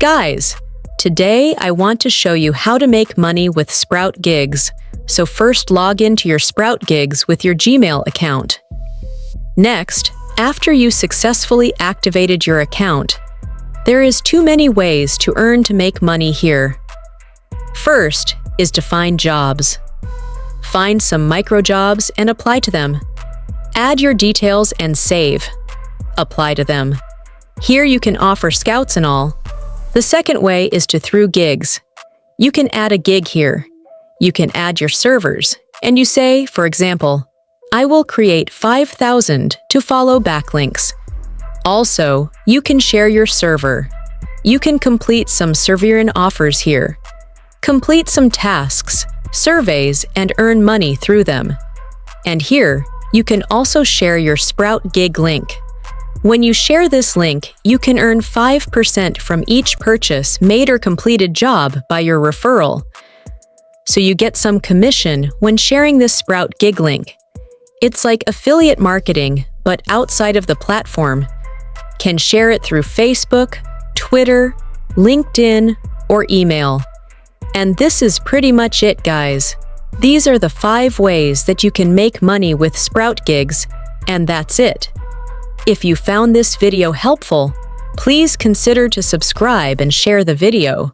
Guys, today I want to show you how to make money with SproutGigs. So first log into your SproutGigs with your Gmail account. Next, after you successfully activated your account, there is too many ways to make money here. First is to find jobs. Find some micro jobs and apply to them. Add your details and save. Apply to them. Here you can offer scouts and all. The second way is through gigs. You can add a gig here. You can add your servers, and you say, for example, I will create 5,000 to follow backlinks. Also, you can share your server. You can complete some server offers here. Complete some tasks, surveys, and earn money through them. And here, you can also share your SproutGig link. When you share this link, you can earn 5% from each purchase made or completed job by your referral. So you get some commission when sharing this SproutGig link. It's like affiliate marketing, but outside of the platform. Can share it through Facebook, Twitter, LinkedIn, or email. And this is pretty much it, guys. These are the 5 ways that you can make money with SproutGigs, and that's it. If you found this video helpful, please consider to subscribe and share the video.